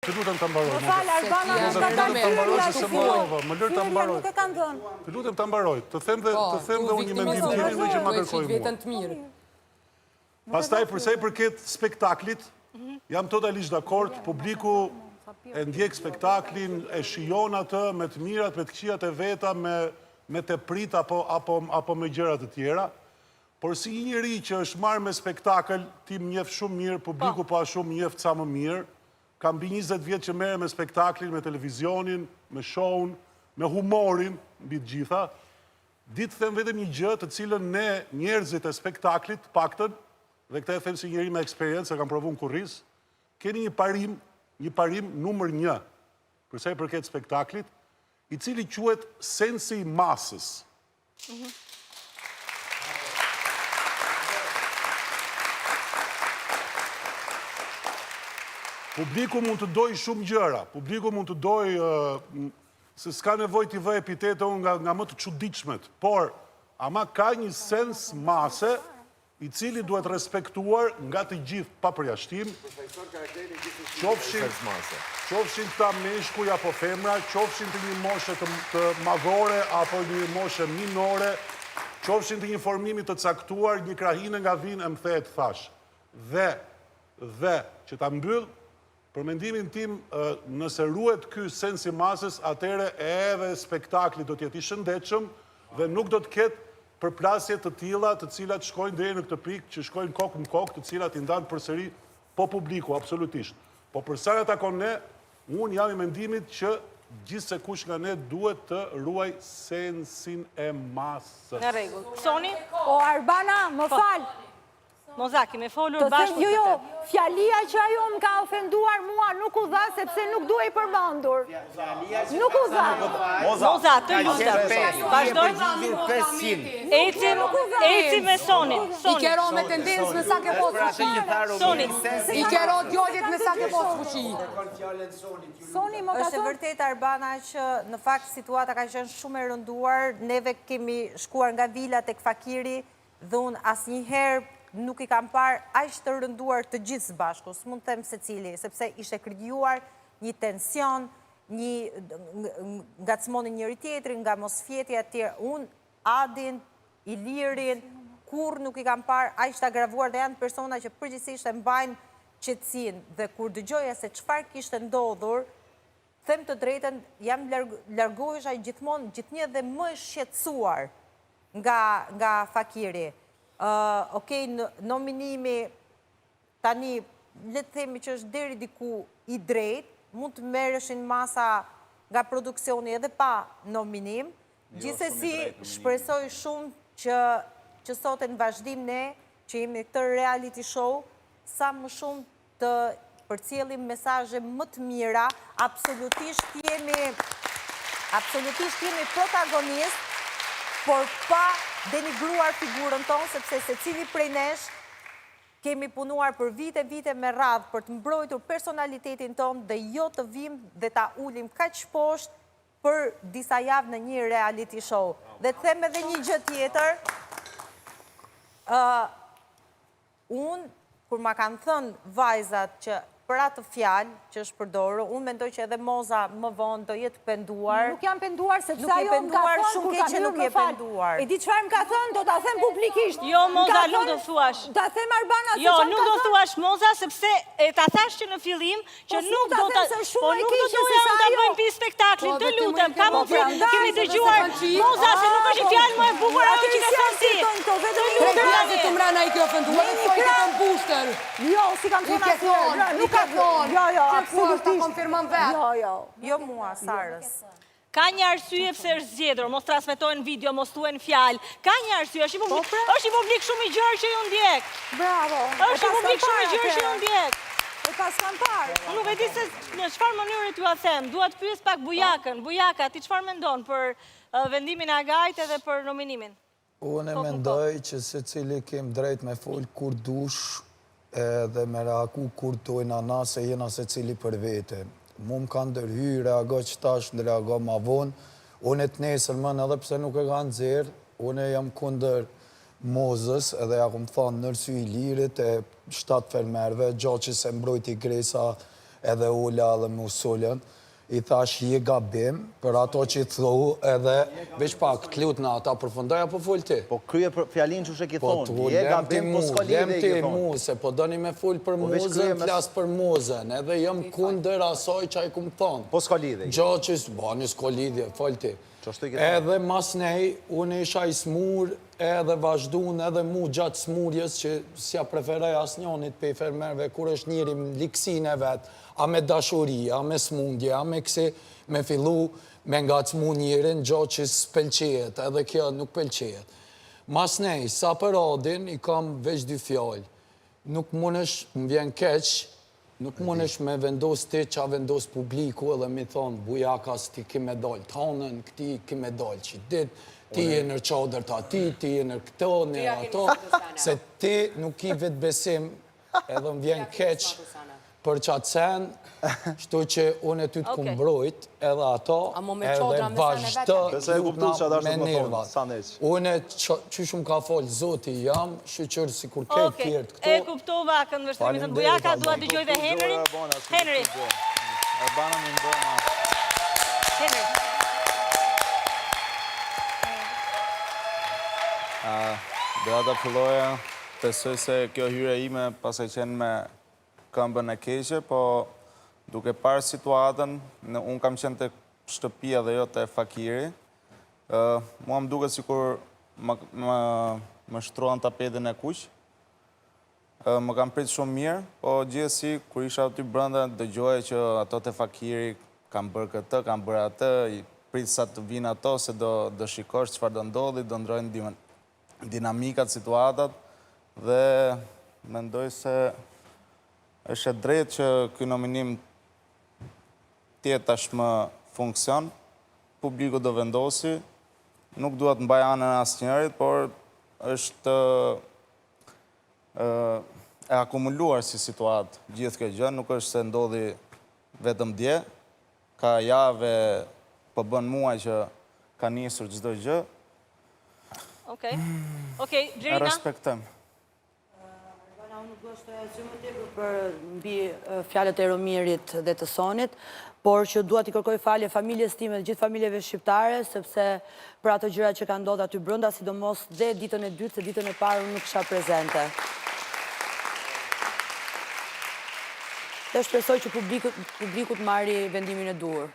Të lutem të mbaroj. Më falë, Albana, Më lutem të mbaroj. Nuk e kanë dhënë. Të lutem të mbaroj. Të them dhe unë një mendim tjetër në që ma kërkoj mua. Pastaj përsa i përket spektaklit, jam totalisht dakord, publiku e ndjek spektaklin, e shijon atë me të mirat, me të këqijat e veta, me të prit apo me gjërat të tjera. Por si një njeri që është marrë me spektakl, ti më njeh shumë mirë, publiku pa shumë njeh ca më mirë. Kam mbi 20 vjetë që merre me spektaklin, me televizionin, me shown, me humorin, mbi të gjitha. Ditë them vetëm një gjë të cilën ne njerëzit e spektaklit, paktën, dhe këta e them si njeri me eksperiencë, kam provu në Kurriz, keni një parim numër 1, përsa i përket spektaklit, i cili quhet sensi i masës. Publiku mund të doj shumë gjëra, publiku mund të doj, se s'ka nevoj t'i vë epitete unë nga më të çuditshmet, por ama ka një sens mase i cili duhet respektuar nga të gjithë pa përjashtim, qofshin këta meshkuj apo femra, qofshin të një moshe të madhore apo një moshe minore, qofshin të një formimit të caktuar, një krahine nga vinë e më thehet thash. Dhe që ta mbyll, për mendimin tim, nëse ruhet ky sens i masës, atëre edhe spektakli do t'jeti shëndetshëm dhe nuk do t'ket përplasje të tilla, të cilat shkojnë deri në këtë pikë, që shkojnë kokë në kokë, të cilat i ndanë përsëri po publiku, absolutisht. Po për sa na takon ne, unë jam i mendimit që gjithse kush nga ne duhet të ruaj sensin e masës. Në rregull. Soni? O, Arbana, më falë. Mozaki, me folur bashkë për Jo, fjalia që ajo më ka ofenduar mua nuk u dha, sepse nuk duhej përmendur. Nuk u dha. Moza, të lutem. Vazhdoj. Eci me Sonin. I kero me tendencë me sa ke posë fuqi. Soni. I kero djollit me sa ke posë fuqi. Soni më ka Është e vërtet, Arbana, që në fakt situata ka qenë shumë e rënduar. Neve kemi shkuar nga vila tek fakiri dhe unë asnjëherë nuk i kam parë aq të rënduar të gjithë së bashku, s'mund të them secili, sepse ishte krijuar një tension, një ngacmonin njëri tjetrin, nga mosfjetja e tjerë. Unë Adin, Ilirin, kur nuk i kam parë aq të agravuar dhe janë persona që përgjithsisht e mbajnë qetësinë. Dhe kur dëgjoja se çfarë kishte ndodhur, them të drejtën, jam largohesha gjithmonë gjithnjë dhe më shqetësuar nga fakiri. Okej, nominimi tani, le të themi që është deri diku i drejt, mund të merreshin masa nga produksioni edhe pa nominim. Gjithsesi, shpresoj shumë që sot në vazhdim ne, që jemi këtë reality show, sa më shumë të përcjellim mesazhe më të mira, absolutisht jemi protagonist, por pa denigruar figurën tonë, sepse secili prej nesh kemi punuar për vite me radhë për të mbrojtur personalitetin tonë dhe jo të vim dhe ta ulim kaq poshtë për disa javë në një reality show. Dhe të them edhe një gjë tjetër, unë, kur ma kanë thënë vajzat që për atë fjalë që është përdorur, unë mendoj që edhe Moza më vonë do jetë penduar. Nuk jam penduar, sepse Nuk je ajo më ka penduar, thënë shumë kur keq ka që nuk hyrë, je më fal. penduar. E di çfarë më ka thënë, do ta them publikisht. Jo, Moza, nuk do thuash. Ta them Arbana se Jo, çfarë nuk do thuash, Moza, sepse ta thash që në fillim që nuk do të... Po nuk do të uja unë të bëjmë pi spektaklin, të lutem, ka më frë, kemi dëgjuar, Moza, se nuk është fjalë më e bukur ajo që ka thënë ti. Krejtë të mrena i ke ofenduar, dhe i ke të mbushter. Jo, si kam thënë asnjë. Nuk ka thonë. Jo, absolutisht. Konfirmon vetë. Jo mua, Sarës. Ka një arsye pse është zgjedhur, mos transmetojnë video, mos thuhen fjalë. Ka një arsye, është i publik shumë i gjerë që ju ndjek. Bravo. Është i publik shumë i gjerë që ju ndjek. E pas kam parë. Unë nuk e di se në çfarë mënyre t'ju a them. Dua të pyes pak Bujakën. Bujaka, ti çfarë mendon për vendimin e Agajt edhe për nominimin? Unë mendoj që secili kem drejt me fol kur dush edhe me reagu kur tojna na se jena secili për vete. Mu më kanë dërhy, reago që tash në reago ma vonë. Unë e të nesër mën edhe pse nuk e kanë zirë, unë e jam kunder Mozës, edhe ja kom thanë nërsu i lirit e 7 fermerve, gjatë që se mbrojti Gresa edhe Ola dhe Musullën, i thash je gabim për ato që i throhu edhe veç pak të lut në ata përfundoj apo full ti? Po krye fjalin që ke Po thonë, je gabim, po s'ka lidhje i ke thonë. Se po doni me full për muzën, flas për muzën, edhe jam kundër asoj që ai kum thonë. Po s'ka lidhje. Gjo që bani s'ka lidhje, fol ti. Edhe mas nej, unë isha i smur, edhe vazhdun edhe mu gjatë smurjes që s'ja preferaj as njonit pe i fermerve, kur është njëri më liksin e vetë, a me dashuria, a me smundje, a me kësi, me fillu me nga të smu njërin, gjo që s'pelqejet, edhe kjo nuk pelqejet. Mas nej, sa për adin, i kam veç dy fjallë. Nuk mundesh, më vjen keq, nuk mundesh me vendos ti qa vendos publiku edhe mi thonë, bujakas ti ki me dollë, tonën këti ki me dollë, që dit, ti e nër qadër të ati, ti e nër këto, në ato, se ti nuk i vetë besim, edhe më vjen keq për qatë sen, shtu që unë e ty të kumbrojt, edhe ato, edhe vazhdo lutna me nervat. Unë e që shumë ka folë, zoti jam, shqyqërë si kur ketë tjertë këto. E kuptova këndvështrimin të Bujaka, dua të gjoj dhe Henry. Henry. Henry. Doja të filloja, besoj se kjo hyre ime pas e qenë me këmbën e keqe, po duke parë situatën, unë kam qenë të shtëpia dhe jo të fakiri, mua më duke si kur më shtrohen tapetin e kuq, më kam pritë shumë mirë, po gjithësi, kur isha aty brënda, dëgjoje që ato të fakiri kam bërë këtë, kam bërë atë, i pritë sa të vinë ato, se do shikosh qëfar do ndodhi, do ndrojnë dinamikat, situatat, dhe mendoj se është e drejtë që ky nominim tjetë tashmë funksion, publiku do vendosi, nuk duhet mbaj anën asë njërit, por është e akumuluar si situatë gjithë kjo gjë, nuk është se ndodhi vetëm dje, ka jave po bën muaj që ka njësur çdo gjë. Okej, Gjerina? E respektem. Unë nuk është që më tepër për mbi fjalët e Romirit dhe të Sonit, por që dua t'i kërkoj falje familjes time dhe gjithë familjeve shqiptare, sepse për ato gjëra që kanë ndodhur aty brenda, sidomos dhe ditën e dytë, se ditën e parë unë nuk isha prezente. Dhe shpresoj që publiku të marri vendimin e duhur.